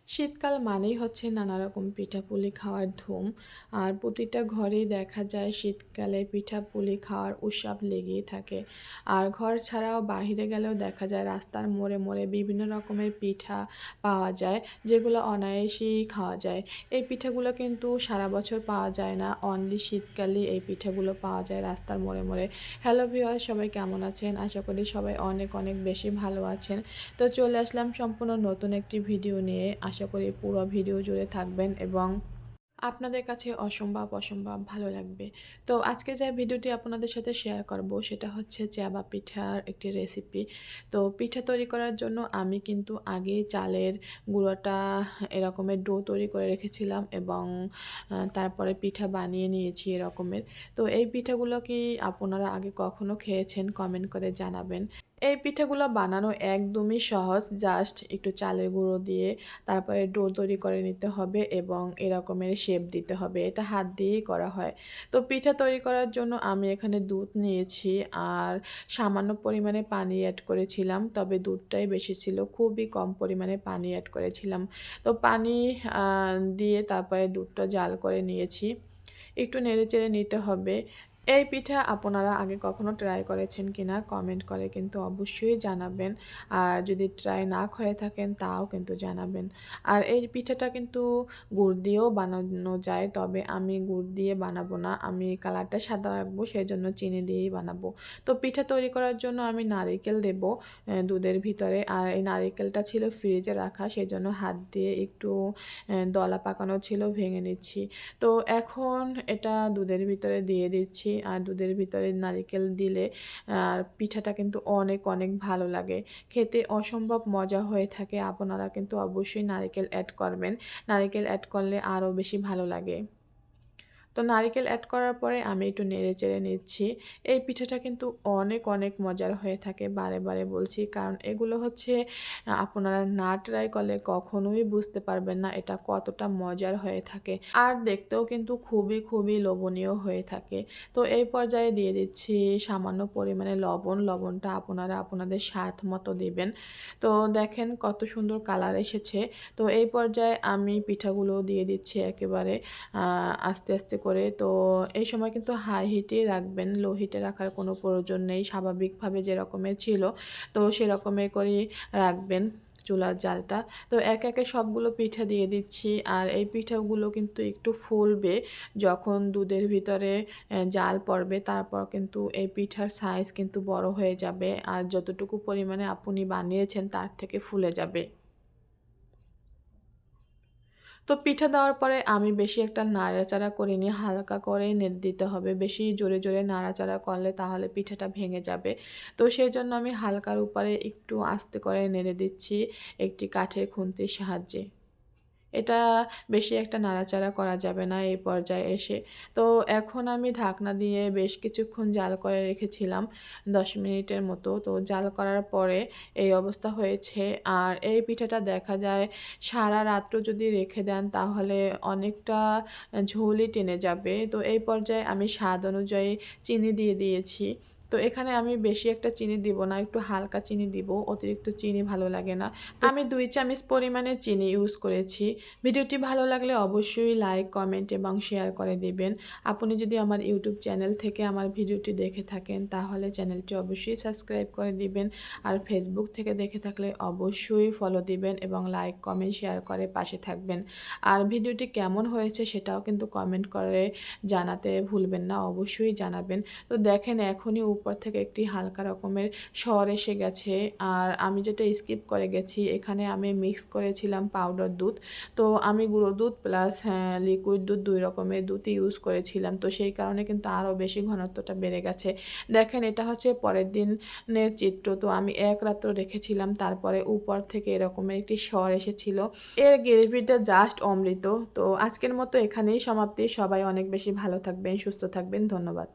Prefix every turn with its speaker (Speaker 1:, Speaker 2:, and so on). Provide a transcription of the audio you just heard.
Speaker 1: শীতকাল মানেই হচ্ছে নানা রকম পিঠাপুলি খাওয়ার ধুম। আর প্রতিটা ঘরেই দেখা যায় শীতকালে পিঠাপুলি খাওয়ার উৎসব লেগেই থাকে। আর ঘর ছাড়াও বাহিরে গেলেও দেখা যায় রাস্তার মোড়ে, মোড়ে বিভিন্ন রকমের পিঠা পাওয়া যায়, যেগুলো অনায়াসেই খাওয়া যায়। এই পিঠাগুলো কিন্তু সারা বছর পাওয়া যায় না, অনলি শীতকালেই এই পিঠাগুলো পাওয়া যায় রাস্তার মোড়ে, মোড়ে। হ্যালো ভিউয়ার্স, সবাই কেমন আছেন? আশা করি সবাই অনেক, অনেক বেশি ভালো আছেন। তো চলে আসলাম সম্পূর্ণ নতুন একটি ভিডিও নিয়ে। আশা করি পুরো ভিডিও জুড়ে থাকবেন এবং আপনাদের কাছে অসম্ভব, অসম্ভব ভালো লাগবে। তো আজকে যে ভিডিওটি আপনাদের সাথে শেয়ার করব সেটা হচ্ছে চাবা পিঠার একটি রেসিপি। তো পিঠা তৈরি করার জন্য আমি কিন্তু আগেই চালের গুঁড়োটা এরকমের ডো তৈরি করে রেখেছিলাম এবং তারপরে পিঠা বানিয়ে নিয়েছি এরকমের। তো এই পিঠাগুলো কি আপনারা আগে কখনো খেয়েছেন? কমেন্ট করে জানাবেন। এই পিঠাগুলো বানানো একদমই সহজ। জাস্ট একটু চালের গুঁড়ো দিয়ে তারপরে ডো তৈরি করে নিতে হবে এবং এরকমের শেপ দিতে হবে। এটা হাত দিয়েই করা হয়। তো পিঠা তৈরি করার জন্য আমি এখানে দুধ নিয়েছি আর সামান্য পরিমাণে পানি অ্যাড করেছিলাম। তবে দুধটাই বেশি ছিল। খুবই কম পরিমাণে পানি অ্যাড করেছিলাম। তো পানি আ দিয়ে তারপরে দুধটা জাল করে নিয়েছি। একটু নেড়েচেড়ে নিতে হবে। এই পিঠা আপনারা আগে কখনো ট্রাই করেছেন কিনা কমেন্ট করে কিন্তু অবশ্যই জানাবেন। আর যদি ট্রাই না করে থাকেন তাও কিন্তু জানাবেন। আর এই পিঠাটা কিন্তু গুড় দিয়েও বানানো যায়, তবে আমি গুড় দিয়ে বানাবো না। আমি কালারটা সাদা রাখবো, সেজন্য চিনি দিয়েই বানাবো। তো পিঠা তৈরি করার জন্য আমি নারিকেল দেবো দুধের ভিতরে। আর এই নারিকেলটা ছিল ফ্রিজে রাখা, সেজন্য হাত দিয়ে একটু দলা পাকানো ছিল, ভেঙে নিচ্ছি। তো এখন এটা দুধের ভিতরে দিয়ে দিচ্ছি। আর দুধের ভিতরে নারিকেল দিলে পিঠাটা কিন্তু অনেক, অনেক ভালো লাগে। খেতে অসম্ভব মজা হয়ে থাকে। আপনারা কিন্তু অবশ্যই নারিকেল অ্যাড করবেন। নারিকেল অ্যাড করলে আরও বেশি ভালো লাগে। তো নারিকেল অ্যাড করার পরে আমি একটু নেড়েচেড়ে নিচ্ছি। এই পিঠাটা কিন্তু অনেক, অনেক মজার হয়ে থাকে, বারে, বারে বলছি। কারণ এগুলো হচ্ছে আপনারা না ট্রাই করলে কখনোই বুঝতে পারবেন না এটা কতটা মজার হয়ে থাকে। আর দেখতেও কিন্তু খুবই, খুবই লোভনীয় হয়ে থাকে। তো এই পর্যায়ে দিয়ে দিচ্ছি সামান্য পরিমাণে লবণ। লবণটা আপনারা আপনাদের স্বাদ মতো দিবেন। তো দেখেন কত সুন্দর কালার এসেছে। তো এই পর্যায়ে আমি পিঠাগুলো দিয়ে দিচ্ছি একেবারে আস্তে, আস্তে করে। তো এই সময় কিন্তু হাই হিটেই রাখবেন, লো হিটে রাখার কোনো প্রয়োজন নেই। স্বাভাবিকভাবে যেরকমের ছিল তো সেরকমের করেই রাখবেন চুলার জালটা। তো একে, একে সবগুলো পিঠা দিয়ে দিচ্ছি। আর এই পিঠাগুলো কিন্তু একটু ফুলবে যখন দুধের ভিতরে জাল পড়বে, তারপর কিন্তু এই পিঠার সাইজ কিন্তু বড় হয়ে যাবে। আর যতটুকু পরিমাণে আপনি বানিয়েছেন তার থেকে ফুলে যাবে। তো পিঠা দেওয়ার পরে আমি বেশি একটা নাড়াচাড়া করিনি, হালকা করেই নেড়ে দিতে হবে। বেশি জোরে, জোরে নাড়াচাড়া করলে তাহলে পিঠাটা ভেঙে যাবে। তো সেজন্য আমি হালকার উপরে একটু আস্তে করে নেড়ে দিচ্ছি একটি কাঠের খুন্তির সাহায্যে। এটা বেশি একটা নাড়াচাড়া করা যাবে না এই পর্যায়ে এসে। তো এখন আমি ঢাকনা দিয়ে বেশ কিছুক্ষণ জাল করে রেখেছিলাম ১০ মিনিটের মতো। তো জাল করার পরে এই অবস্থা হয়েছে। আর এই পিঠাটা দেখা যায় সারা রাত্র যদি রেখে দেন তাহলে অনেকটা ঝোলই টেনে যাবে। তো এই পর্যায়ে আমি স্বাদ অনুযায়ী চিনি দিয়ে দিয়েছি। তো এখানে আমি বেশি একটা চিনি দিব না, একটু হালকা চিনি দিব। অতিরিক্ত চিনি ভালো লাগে না। তো আমি ২ চামচ পরিমাণে চিনি ইউজ করেছি। ভিডিওটি ভালো লাগলে অবশ্যই লাইক, কমেন্ট এবং শেয়ার করে দিবেন। আপনি যদি আমার ইউটিউব চ্যানেল থেকে আমার ভিডিওটি দেখে থাকেন তাহলে চ্যানেলটি অবশ্যই সাবস্ক্রাইব করে দিবেন। আর ফেসবুক থেকে দেখে থাকলে অবশ্যই ফলো দিবেন এবং লাইক, কমেন্ট, শেয়ার করে পাশে থাকবেন। আর ভিডিওটি কেমন হয়েছে সেটাও কিন্তু কমেন্ট করে জানাতে ভুলবেন না, অবশ্যই জানাবেন। তো দেখেন এখনই উপর থেকে একটি হালকা রকমের সর এসে গেছে। আর আমি যেটা স্কিপ করে গেছি, এখানে আমি মিক্স করেছিলাম পাউডার দুধ। তো আমি গুঁড়ো দুধ প্লাস লিকুইড দুধ ২ রকমের দুধই ইউজ করেছিলাম। তো সেই কারণে কিন্তু আরও বেশি ঘনত্বটা বেড়ে গেছে। দেখেন এটা হচ্ছে পরের দিনের চিত্র। তো আমি ১ রাত্র রেখেছিলাম, তারপরে উপর থেকে এরকমের একটি সর এসেছিল। এর গ্রেভিটা জাস্ট অমৃত। তো আজকের মতো এখানেই সমাপ্তি। সবাই অনেক বেশি ভালো থাকবেন, সুস্থ থাকবেন। ধন্যবাদ।